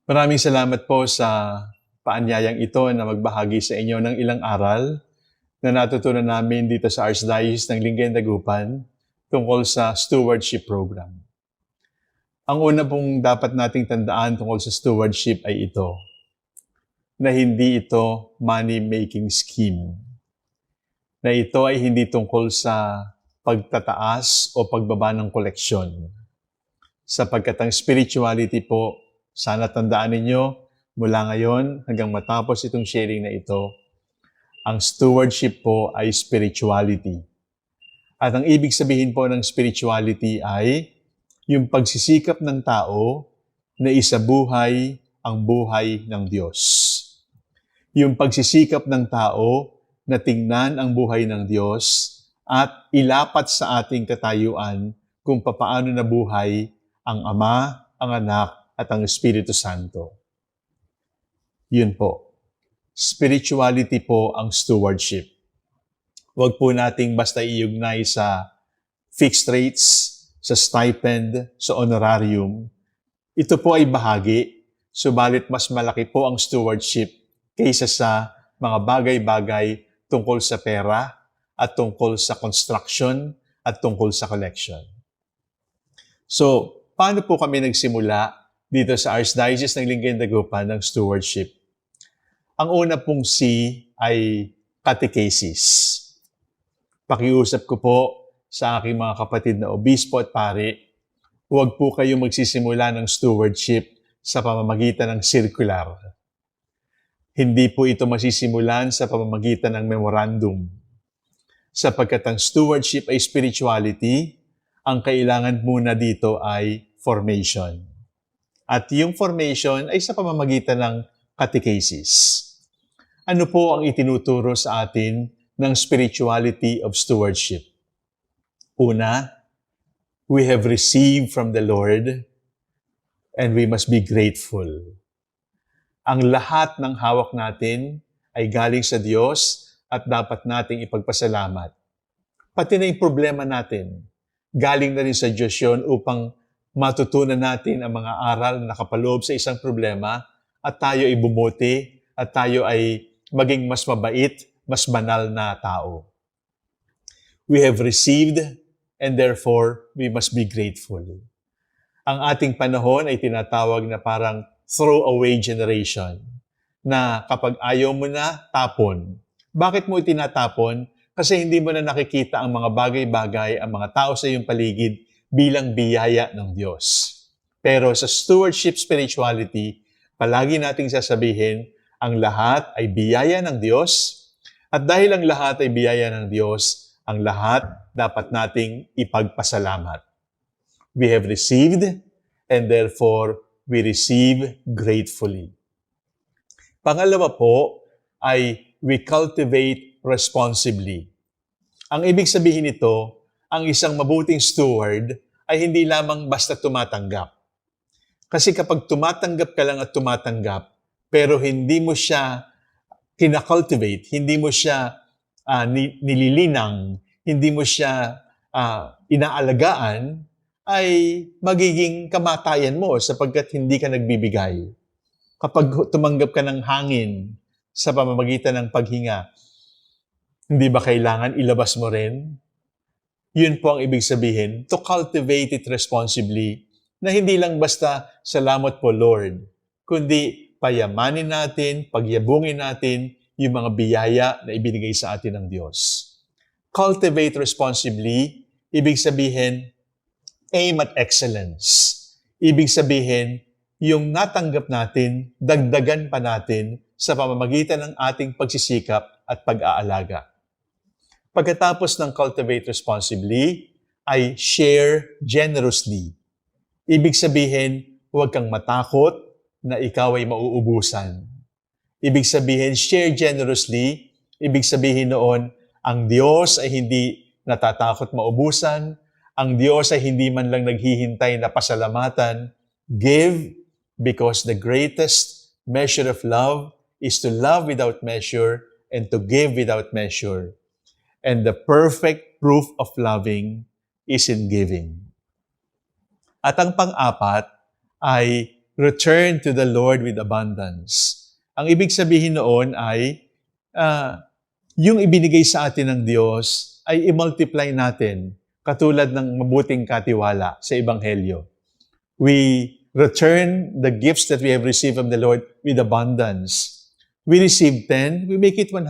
Maraming salamat po sa paanyayang ito na magbahagi sa inyo ng ilang aral na natutunan namin dito sa Archdiocese ng Lingayen Dagupan tungkol sa stewardship program. Ang una pong dapat nating tandaan tungkol sa stewardship ay ito, na hindi ito money-making scheme. Na ito ay hindi tungkol sa pagtataas o pagbaba ng koleksyon. Sapagkat ang spirituality po, sana tandaan ninyo mula ngayon hanggang matapos itong sharing na ito, ang stewardship po ay spirituality. At ang ibig sabihin po ng spirituality ay yung pagsisikap ng tao na isabuhay ang buhay ng Diyos. Yung pagsisikap ng tao na tingnan ang buhay ng Diyos at ilapat sa ating katayuan kung papaano nabuhay ang Ama, ang Anak, at ang Espiritu Santo. Yun po. Spirituality po ang stewardship. Huwag po nating basta iugnay sa fixed rates, sa stipend, sa honorarium. Ito po ay bahagi, subalit mas malaki po ang stewardship kaysa sa mga bagay-bagay tungkol sa pera at tungkol sa construction at tungkol sa collection. So, paano po kami nagsimula dito sa Archdiocese ng Lingayen Dagupan ng stewardship? Ang una pong C ay catechesis. Pakiusap ko po sa aking mga kapatid na obispo at pari, huwag po kayong magsisimula ng stewardship sa pamamagitan ng circular. Hindi po ito masisimulan sa pamamagitan ng memorandum. Sapagkat ang stewardship ay spirituality, ang kailangan muna dito ay formation. At yung formation ay sa pamamagitan ng catechesis. Ano po ang itinuturo sa atin ng spirituality of stewardship? Una, we have received from the Lord and we must be grateful. Ang lahat ng hawak natin ay galing sa Diyos at dapat nating ipagpasalamat. Pati na yung problema natin, galing na rin sa Diyos yun upang matutunan natin ang mga aral na nakapaloob sa isang problema at tayo ay bumuti at tayo ay maging mas mabait, mas banal na tao. We have received and therefore we must be grateful. Ang ating panahon ay tinatawag na parang throwaway generation, na kapag ayaw mo na, tapon. Bakit mo itinatapon? Kasi hindi mo na nakikita ang mga bagay-bagay, ang mga tao sa iyong paligid bilang biyaya ng Diyos. Pero sa stewardship spirituality, palagi nating sasabihin, ang lahat ay biyaya ng Diyos. At dahil ang lahat ay biyaya ng Diyos, ang lahat dapat nating ipagpasalamat. We have received and therefore we receive gratefully. Pangalawa po ay we cultivate responsibly. Ang ibig sabihin nito, ang isang mabuting steward ay hindi lamang basta tumatanggap. Kasi kapag tumatanggap ka lang at tumatanggap, pero hindi mo siya kinakultivate, hindi mo siya nililinang, hindi mo siya inaalagaan, ay magiging kamatayan mo sapagkat hindi ka nagbibigay. Kapag tumanggap ka ng hangin sa pamamagitan ng paghinga, hindi ba kailangan ilabas mo rin? Yun po ang ibig sabihin, to cultivate it responsibly, na hindi lang basta salamat po Lord, kundi payamanin natin, pagyabungin natin yung mga biyaya na ibinigay sa atin ng Diyos. Cultivate responsibly, ibig sabihin, aim at excellence. Ibig sabihin, yung natanggap natin, dagdagan pa natin sa pamamagitan ng ating pagsisikap at pag-aalaga. Pagkatapos ng cultivate responsibly, ay share generously. Ibig sabihin, huwag kang matakot na ikaw ay mauubusan. Ibig sabihin, share generously. Ibig sabihin noon, ang Diyos ay hindi natatakot maubusan. Ang Diyos ay hindi man lang naghihintay na pasalamatan. Give, because the greatest measure of love is to love without measure and to give without measure. And the perfect proof of loving is in giving. At ang pang-apat ay return to the Lord with abundance. Ang ibig sabihin noon ay, yung ibinigay sa atin ng Diyos ay i-multiply natin katulad ng mabuting katiwala sa Ebanghelyo. We return the gifts that we have received from the Lord with abundance. We receive 10, we make it 100.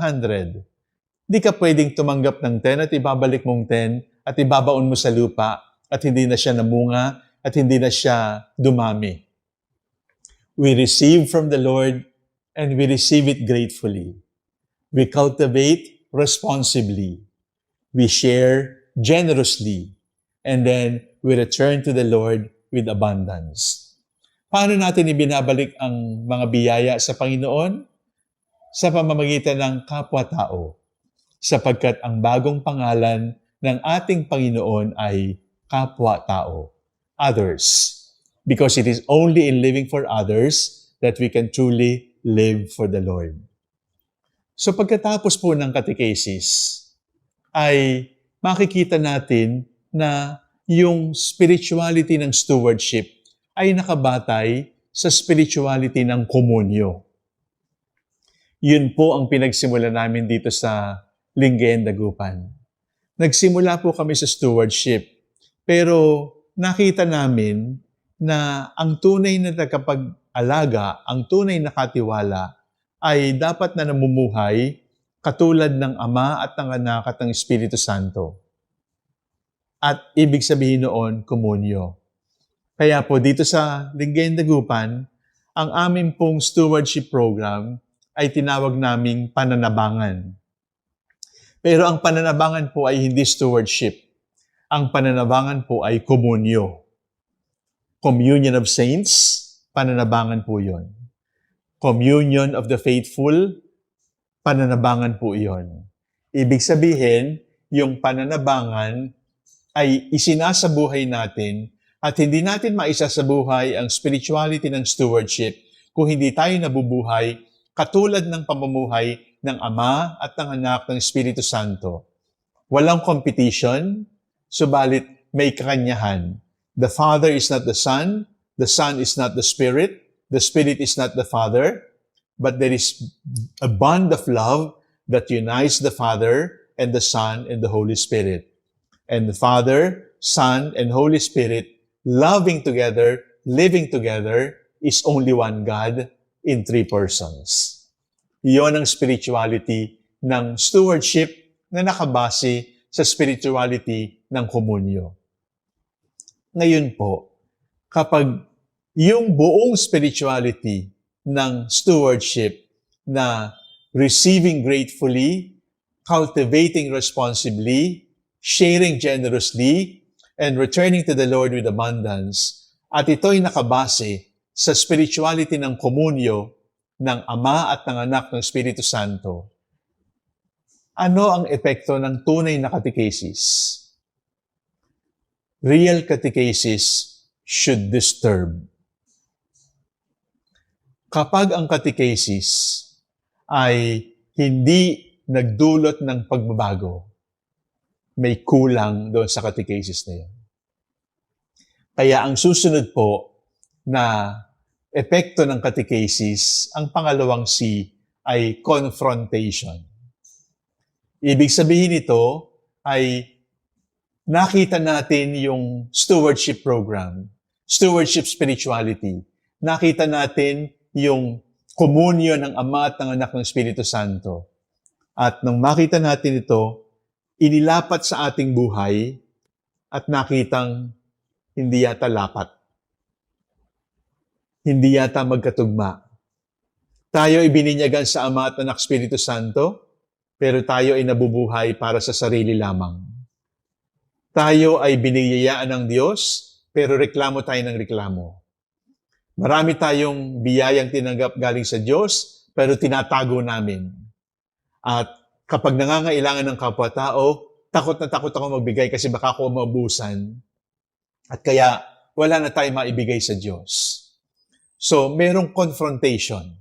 Di ka pwedeng tumanggap ng 10 at ibabalik mong 10 at ibabaon mo sa lupa at hindi na siya namunga at hindi na siya dumami. We receive from the Lord and we receive it gratefully. We cultivate responsibly. We share generously. And then we return to the Lord with abundance. Paano natin ibinabalik ang mga biyaya sa Panginoon? Sa pamamagitan ng kapwa-tao. Sapagkat ang bagong pangalan ng ating Panginoon ay kapwa-tao. Others. Because it is only in living for others that we can truly live for the Lord. So pagkatapos po ng catechesis, ay makikita natin na yung spirituality ng stewardship ay nakabatay sa spirituality ng komunyo. Yun po ang pinagsimula namin dito sa Lingayen Dagupan. Nagsimula po kami sa stewardship, pero nakita namin na ang tunay na tagapag-alaga, ang tunay na katiwala, ay dapat na namumuhay katulad ng Ama at ng Anak at ng Espiritu Santo. At ibig sabihin noon, komunyo. Kaya po dito sa Lingayen Dagupan, ang amin pong stewardship program ay tinawag naming pananabangan. Pero ang pananabangan po ay hindi stewardship. Ang pananabangan po ay komunyo. Communion of Saints, pananabangan po yon. Communion of the Faithful, pananabangan po yon. Ibig sabihin, yung pananabangan ay isinasabuhay natin at hindi natin maisasabuhay ang spirituality ng stewardship kung hindi tayo nabubuhay katulad ng pamumuhay ng Ama at ng Anak ng Espiritu Santo. Walang competition, subalit may kakanyahan. The Father is not the Son is not the Spirit is not the Father, but there is a bond of love that unites the Father and the Son and the Holy Spirit. And the Father, Son, and Holy Spirit loving together, living together, is only one God in three persons. Iyon ang spirituality ng stewardship na nakabase sa spirituality ng komunyo. Ngayon po, kapag yung buong spirituality ng stewardship na receiving gratefully, cultivating responsibly, sharing generously, and returning to the Lord with abundance, at ito'y nakabase sa spirituality ng komunyo ng Ama at ng Anak ng Espiritu Santo, ano ang epekto ng tunay na catechesis? Real catechesis should disturb. Kapag ang catechesis ay hindi nagdulot ng pagbabago, may kulang doon sa catechesis na yun. Kaya ang susunod po na epekto ng catechesis, ang pangalawang C ay confrontation. Ibig sabihin nito ay nakita natin yung stewardship program, stewardship spirituality. Nakita natin yung komunyo ng Ama at ng Anak ng Espiritu Santo. At nang makita natin ito, inilapat sa ating buhay at nakitang hindi yata lapat. Hindi yata magkatugma. Tayo ay bininyagan sa Ama at Anak Espiritu Santo, pero tayo ay nabubuhay para sa sarili lamang. Tayo ay biniyayaan ng Diyos, pero reklamo tayo ng reklamo. Marami tayong biyayang tinanggap galing sa Diyos, pero tinatago namin. At kapag nangangailangan ng kapwa-tao, takot na takot ako magbigay kasi baka ako maubusan. At kaya wala na tayong maibigay sa Diyos. So, merong confrontation.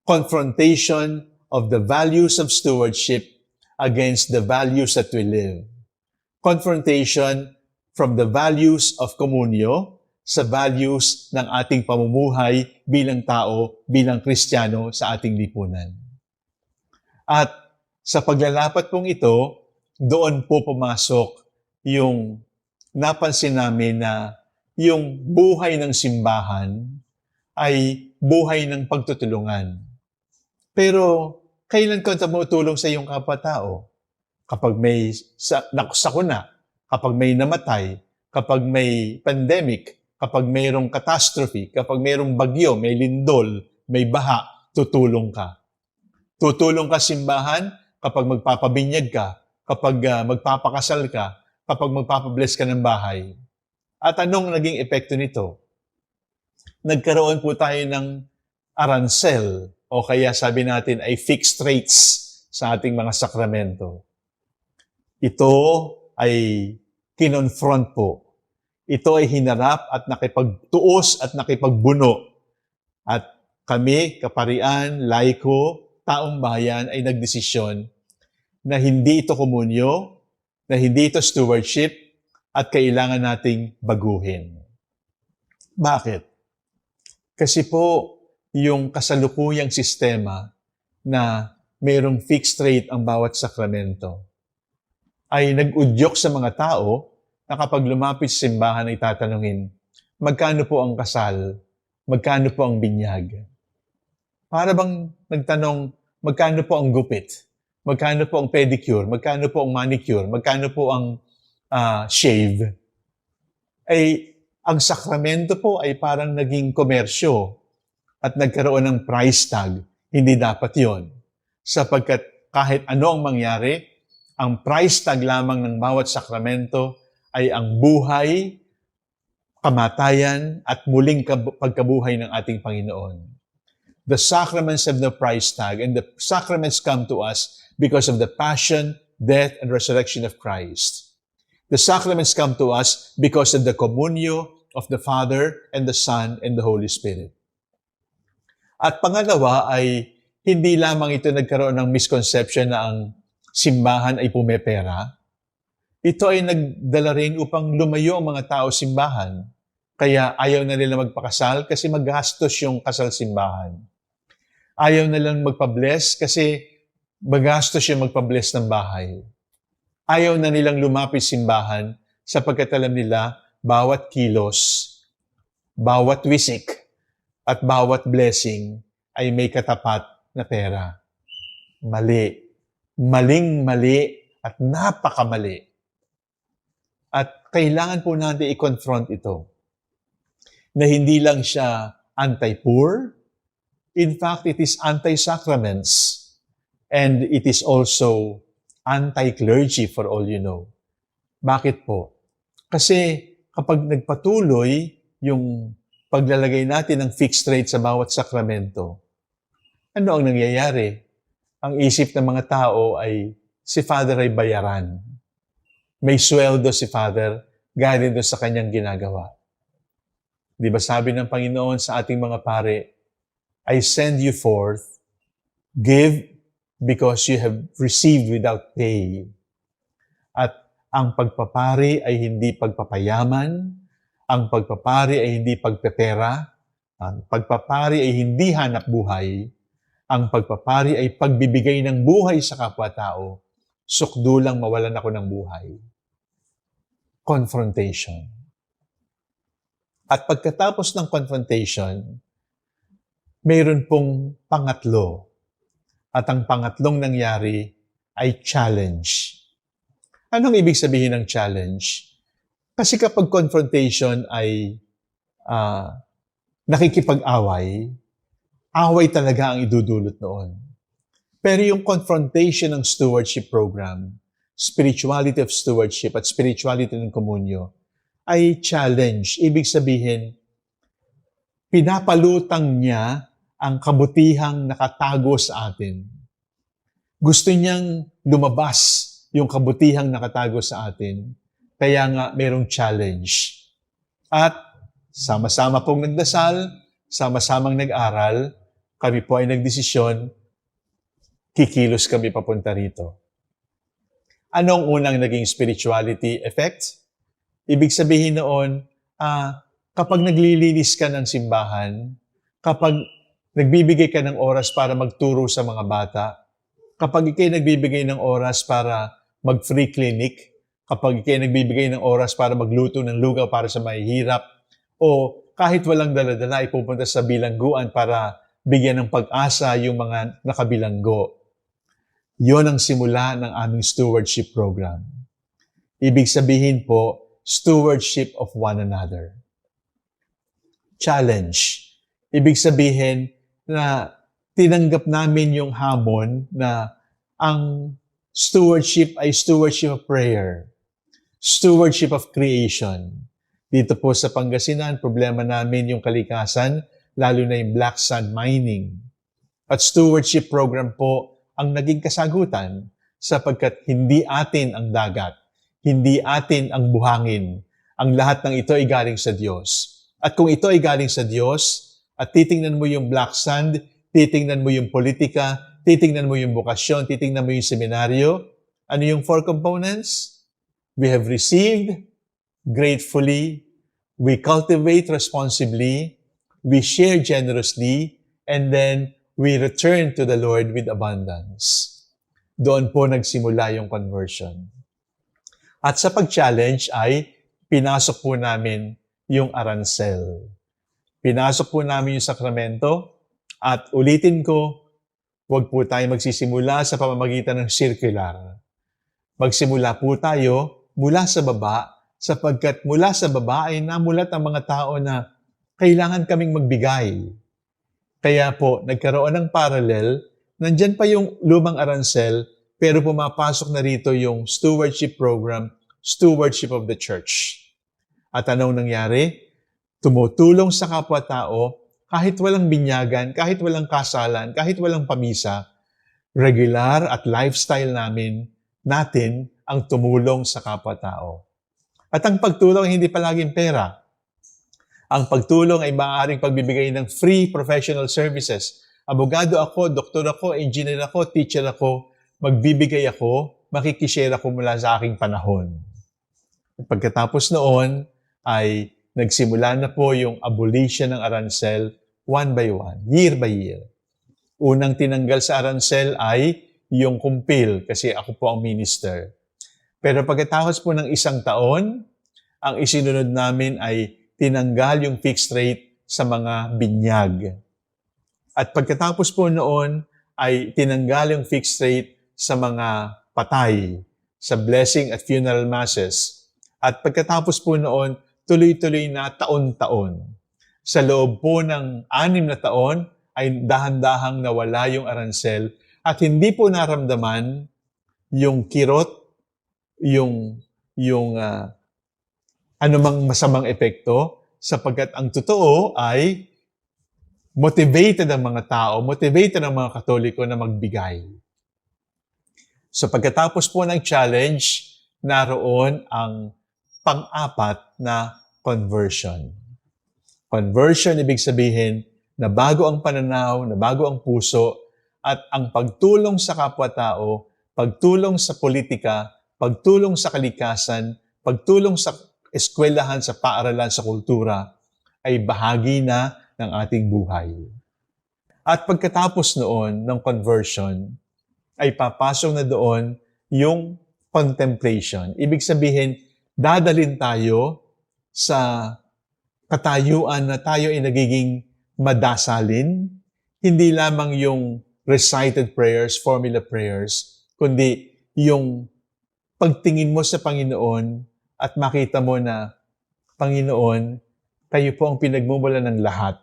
Confrontation of the values of stewardship against the values that we live. Confrontation from the values of komunyo sa values ng ating pamumuhay bilang tao, bilang Kristiyano sa ating lipunan. At sa paglalapat pong ito, doon po pumasok yung napansin namin na yung buhay ng simbahan ay buhay ng pagtutulungan. Pero kailan ka tumutulong sa iyong kapwa-tao? Kapag may sakuna, kapag may namatay, kapag may pandemic, kapag mayroong catastrophe, kapag mayroong bagyo, may lindol, may baha, tutulong ka. Tutulong ka simbahan kapag magpapabinyag ka, kapag magpapakasal ka, kapag magpapabless ka ng bahay. At anong naging epekto nito? Nagkaroon po tayo ng arancel o kaya sabi natin ay fixed rates sa ating mga sakramento. Ito ay kinonfront po. Ito ay hinarap at nakipagtuos at nakipagbuno. At kami, kaparian, laiko, taong bayan ay nagdesisyon na hindi ito komunyo, na hindi ito stewardship, at kailangan nating baguhin. Bakit? Kasi po, yung kasalukuyang sistema na mayroong fixed rate ang bawat sakramento ay nag-udyok sa mga tao na kapag lumapit sa simbahan ay tatanungin, magkano po ang kasal? Magkano po ang binyag? Para bang nagtanong, magkano po ang gupit? Magkano po ang pedicure? Magkano po ang manicure? Magkano po ang shave? Ay, ang sakramento po ay parang naging komersyo at nagkaroon ng price tag. Hindi dapat yon. Sapagkat kahit ano ang mangyari, ang price tag lamang ng bawat sakramento ay ang buhay, kamatayan, at muling pagkabuhay ng ating Panginoon. The sacraments have no price tag, and the sacraments come to us because of the passion, death, and resurrection of Christ. The sacraments come to us because of the communio of the Father, and the Son, and the Holy Spirit. At pangalawa ay hindi lamang ito nagkaroon ng misconception na ang simbahan ay pumepera. Ito ay nagdala rin upang lumayo ang mga tao simbahan. Kaya ayaw na nila magpakasal kasi maggastos yung kasal simbahan. Ayaw na lang magpa-bless kasi magastos yung magpa-bless ng bahay. Ayaw na nilang lumapit simbahan sapagkat alam nila bawat kilos, bawat wisik, at bawat blessing ay may katapat na pera. Mali. Maling-mali at napakamali. At kailangan po natin i-confront ito. Na hindi lang siya anti-poor. In fact, it is anti-sacraments. And it is also anti-clergy for all you know. Bakit po? Kasi kapag nagpatuloy yung paglalagay natin ng fixed rate sa bawat sakramento, ano ang nangyayari? Ang isip ng mga tao ay si Father ay bayaran. May sweldo si Father galing doon sa kanyang ginagawa. Di ba sabi ng Panginoon sa ating mga pare, I send you forth, give because you have received without pay. At ang pagpapari ay hindi pagpapayaman, ang pagpapari ay hindi pagpepera, ang pagpapari ay hindi hanap buhay, ang pagpapari ay pagbibigay ng buhay sa kapwa-tao, sukdulang mawalan ako ng buhay. Confrontation. At pagkatapos ng confrontation, mayroon pong pangatlo. At ang pangatlong nangyari ay challenge. Anong ibig sabihin ng challenge? Kasi kapag confrontation ay nakikipag-away, away talaga ang idudulot noon. Pero yung confrontation ng stewardship program, spirituality of stewardship at spirituality ng komunyo, ay challenge. Ibig sabihin, pinapalutang niya ang kabutihang nakatago sa atin. Gusto niyang lumabas yung kabutihang nakatago sa atin. Kaya nga mayroong challenge. At sama-sama pong nagdasal, sama-samang nag-aral, kami po ay nagdesisyon, kikilos kami papunta rito. Anong unang naging spirituality effect? Ibig sabihin noon, kapag naglilinis ka ng simbahan, kapag nagbibigay ka ng oras para magturo sa mga bata, kapag ikay nagbibigay ng oras para mag-free clinic, kapag ikay nagbibigay ng oras para magluto ng lugaw para sa mahihirap, o kahit walang dala-dala, ipupunta sa bilangguan para bigyan ng pag-asa yung mga nakabilanggo. Yon ang simula ng aming stewardship program. Ibig sabihin po, stewardship of one another. Challenge. Ibig sabihin na tinanggap namin yung hamon na ang stewardship ay stewardship of prayer, stewardship of creation. Dito po sa Pangasinan, problema namin yung kalikasan, lalo na yung black sand mining. At stewardship program po ang naging kasagutan sapagkat hindi atin ang dagat, hindi atin ang buhangin. Ang lahat ng ito ay galing sa Diyos. At kung ito ay galing sa Diyos, at titingnan mo yung black sand, titingnan mo yung politika, titingnan mo yung bukasyon, titingnan mo yung seminaryo, ano yung 4 components? We have received gratefully, we cultivate responsibly, we share generously, and then we return to the Lord with abundance. Doon po nagsimula yung conversion. At sa pag-challenge ay pinasok po namin yung aransel. Pinasok po namin yung sakramento at ulitin ko, huwag po tayo magsisimula sa pamamagitan ng circular. Magsimula po tayo mula sa baba sapagkat mula sa baba ay namulat ang mga tao na kailangan kaming magbigay. Kaya po, nagkaroon ng parallel, nandyan pa yung lumang aransel, pero pumapasok na rito yung stewardship program, stewardship of the church. At anong nangyari? Tumutulong sa kapwa-tao, kahit walang binyagan, kahit walang kasalan, kahit walang pamisa, regular at lifestyle natin ang tumulong sa kapwa-tao. At ang pagtulong hindi palaging pera. Ang pagtulong ay maaaring pagbibigay ng free professional services. Abogado ako, doktor ako, engineer ako, teacher ako, magbibigay ako, makikishare ako mula sa aking panahon. At pagkatapos noon ay nagsimula na po yung abolition ng aransel one by one, year by year. Unang tinanggal sa aransel ay yung kumpil kasi ako po ang minister. Pero pagkatapos po ng 1 taon, ang isinunod namin ay tinanggal yung fixed rate sa mga binyag. At pagkatapos po noon ay tinanggal yung fixed rate sa mga patay, sa blessing at funeral masses. At pagkatapos po noon, tuloy-tuloy na taon-taon. Sa loob po ng 6 na taon ay dahan-dahang nawala yung aransel at hindi po naramdaman yung kirot, yung anumang masamang epekto sapagkat ang totoo ay motivated ang mga tao, motivated ang mga Katoliko na magbigay. So pagkatapos po ng challenge, naroon ang pang-apat na conversion. Conversion, ibig sabihin na bago ang pananaw, na bago ang puso, at ang pagtulong sa kapwa-tao, pagtulong sa politika, pagtulong sa kalikasan, pagtulong sa eskwelahan, sa paaralan, sa kultura, ay bahagi na ng ating buhay. At pagkatapos noon ng conversion, ay papasok na doon yung contemplation. Ibig sabihin, dadalhin tayo sa katayuan na tayo ay nagiging madasalin, hindi lamang yung recited prayers, formula prayers, kundi yung pagtingin mo sa Panginoon at makita mo na, Panginoon, kayo po ang pinagmumula ng lahat.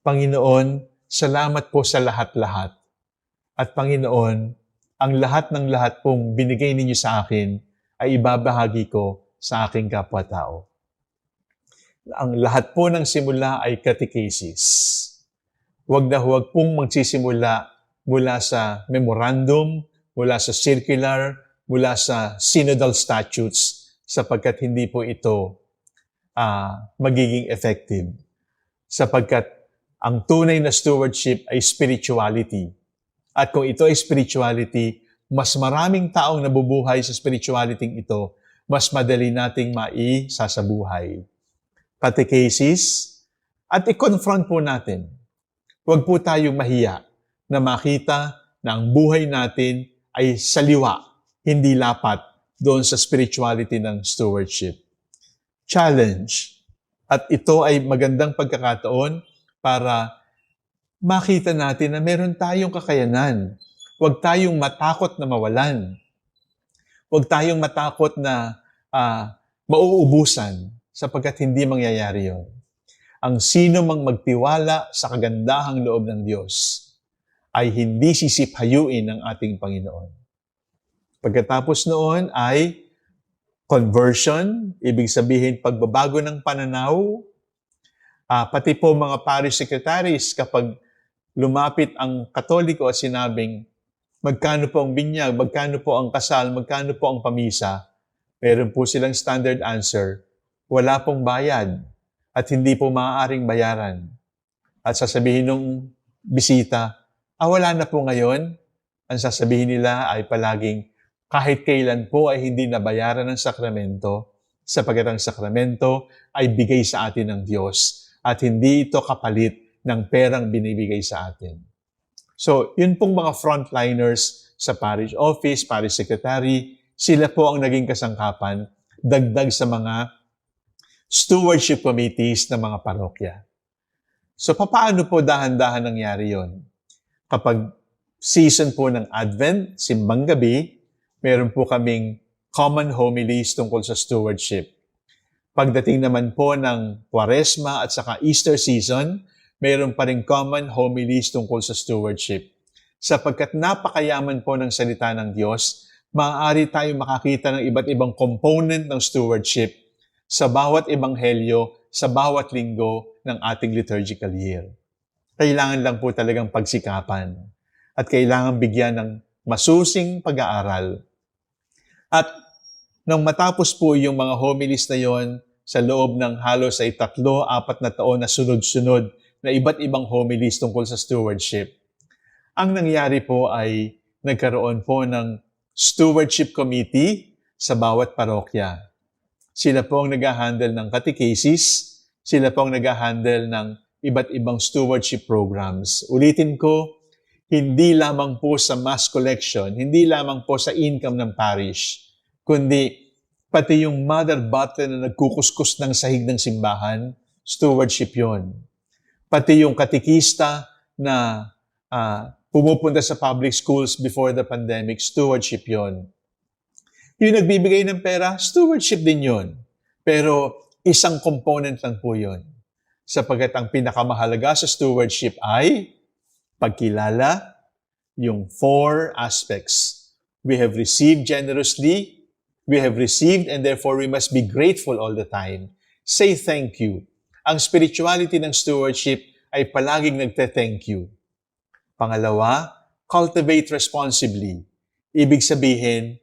Panginoon, salamat po sa lahat-lahat. At Panginoon, ang lahat ng lahat pong binigay ninyo sa akin ay ibabahagi ko sa aking kapwa-tao. Ang lahat po ng simula ay catechesis. Huwag na huwag pong magsisimula mula sa memorandum, mula sa circular, mula sa synodal statutes, sapagkat hindi po ito magiging effective. Sapagkat ang tunay na stewardship ay spirituality. At kung ito ay spirituality, mas maraming taong nabubuhay sa spirituality ito, mas madali nating maisasabuhay. catechesis, at i-confront po natin. Huwag po tayong mahiya na makita na ang buhay natin ay saliwa, hindi lapat doon sa spirituality ng stewardship. Challenge. At ito ay magandang pagkakataon para makita natin na meron tayong kakayanan. Huwag tayong matakot na mawalan. Huwag tayong matakot na mauubusan sapagkat hindi mangyayari yon. Ang sino mang magtiwala sa kagandahang loob ng Diyos ay hindi sisiphayuin ng ating Panginoon. Pagkatapos noon ay conversion, ibig sabihin pagbabago ng pananaw, pati po mga parish secretaries kapag lumapit ang Katoliko at sinabing, magkano po ang binyag, magkano po ang kasal, magkano po ang pamisa, meron po silang standard answer, wala pong bayad at hindi po maaaring bayaran. At sasabihin ng bisita, wala na po ngayon. Ang sasabihin nila ay palaging, kahit kailan po ay hindi nabayaran ng sakramento, sapagkat ang sakramento ay bigay sa atin ng Diyos at hindi ito kapalit ng perang binibigay sa atin. So, yun pong mga frontliners sa parish office, parish secretary, sila po ang naging kasangkapan, dagdag sa mga stewardship committees ng mga parokya. So, paano po dahan-dahan nangyari yon? Kapag season po ng Advent, simbang gabi, meron po kaming common homilies tungkol sa stewardship. Pagdating naman po ng Quaresma at saka Easter season, meron pa rin common homilies tungkol sa stewardship. Sapagkat napakayaman po ng salita ng Diyos, maaari tayong makakita ng iba't ibang component ng stewardship sa bawat ebanghelyo, sa bawat linggo ng ating liturgical year. Kailangan lang po talagang pagsikapan at kailangan bigyan ng masusing pag-aaral. At nang matapos po yung mga homilies na yon sa loob ng halos ay 3-4 na taon na sunod-sunod na iba't ibang homilies tungkol sa stewardship, ang nangyari po ay nagkaroon po ng stewardship committee sa bawat parokya. Sila po ang nag-handle ng catechesis, sila po ang nag-handle ng iba't ibang stewardship programs. Ulitin ko, hindi lamang po sa mass collection, hindi lamang po sa income ng parish, kundi pati yung mother butler na nagkukuskus ng sahig ng simbahan, stewardship yon. Pati yung katikista na pumupunta sa public schools before the pandemic, stewardship yon. Yung nagbibigay ng pera, stewardship din yon. Pero isang component lang po yon. Sapagkat ang pinakamahalaga sa stewardship ay pagkilala, yung 4 aspects. We have received generously, we have received and therefore we must be grateful all the time. Say thank you. Ang spirituality ng stewardship ay palaging nagte-thank you. Pangalawa, cultivate responsibly. Ibig sabihin,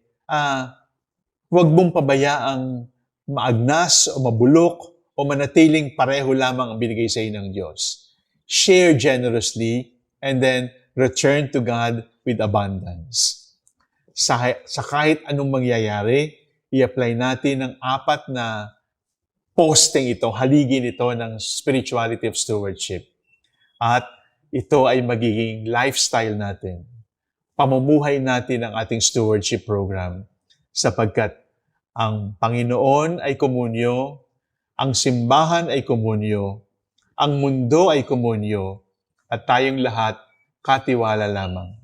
huwag mong pabayaang maagnas o mabulok o manatiling pareho lamang ang binigay sa iyo ng Diyos. Share generously and then return to God with abundance. Sa kahit anong mangyayari, i-apply natin ang 4 na posting ito, haligin ito ng spirituality of stewardship. At ito ay magiging lifestyle natin. Pamumuhay natin ang ating stewardship program sapagkat ang Panginoon ay komunyo, ang simbahan ay komunyo, ang mundo ay komunyo, at tayong lahat katiwala lamang.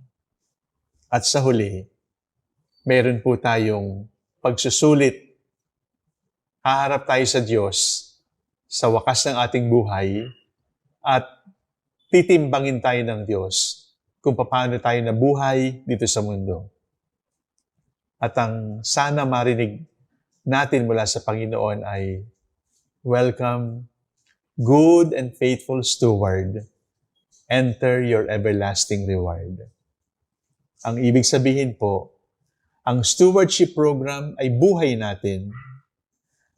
At sa huli, meron po tayong pagsusulit. Haharap tayo sa Diyos sa wakas ng ating buhay at titimbangin tayo ng Diyos kung paano tayo nabuhay dito sa mundo. At ang sana marinig natin mula sa Panginoon ay, welcome, good and faithful steward, enter your everlasting reward. Ang ibig sabihin po, ang stewardship program ay buhay natin.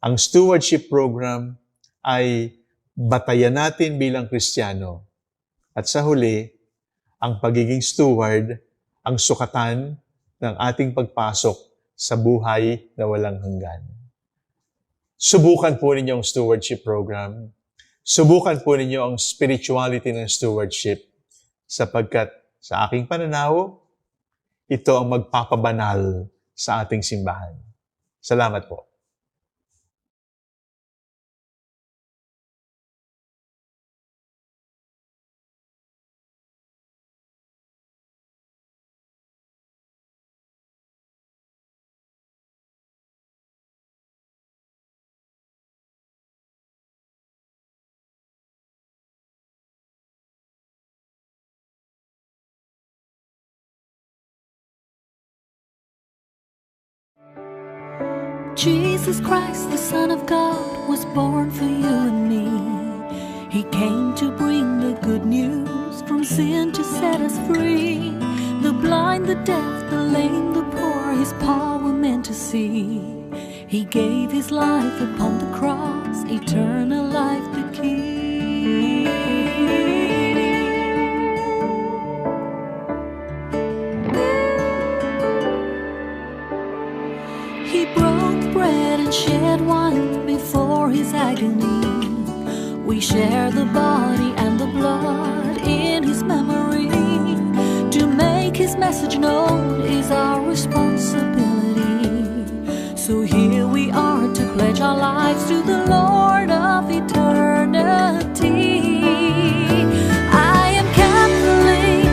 Ang stewardship program ay batayan natin bilang Kristiyano. At sa huli, ang pagiging steward, ang sukatan ng ating pagpasok sa buhay na walang hanggan. Subukan po ninyo ang stewardship program. Subukan po ninyo ang spirituality ng stewardship sapagkat sa aking pananaw, ito ang magpapabanal sa ating simbahan. Salamat po. Jesus Christ, the Son of God, was born for you and me. He came to bring the good news, from sin to set us free. The blind, the deaf, the lame, the poor, His power meant to see. He gave His life upon the cross, eternal life the key. He broke bread and shed wine before His agony. We share the body and the blood in His memory. To make His message known is our responsibility. So here we are to pledge our lives to the Lord of eternity. I am Catholic,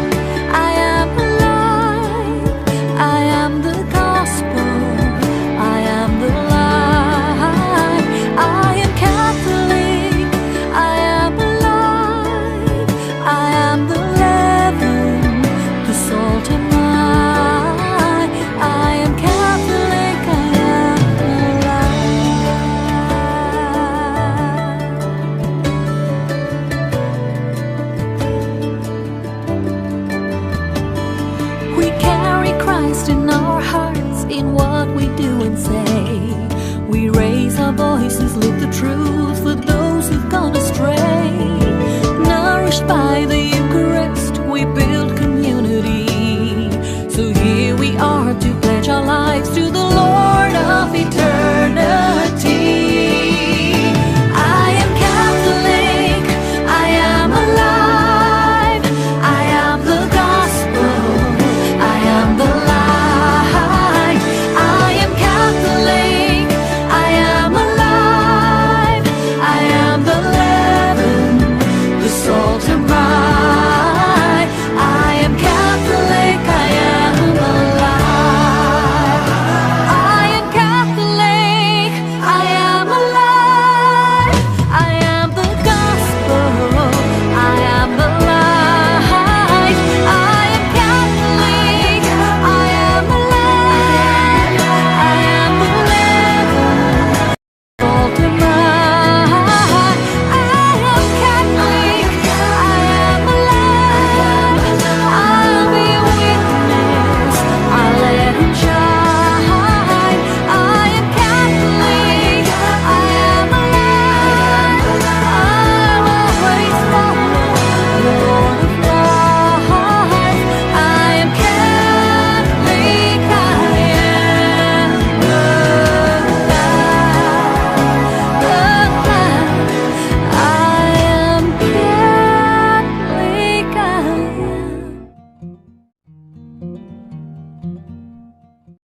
I am alive, I am the gospel, I am the light. I am Catholic, I am alive, I am the leaven, the salt and light. I am Catholic, I am alive. We carry Christ in our hearts, in what we do and say. We raise our voices, live the truth for those who've gone astray. Nourished by the Eucharist, we build community. So here we are to pledge our lives to the Lord.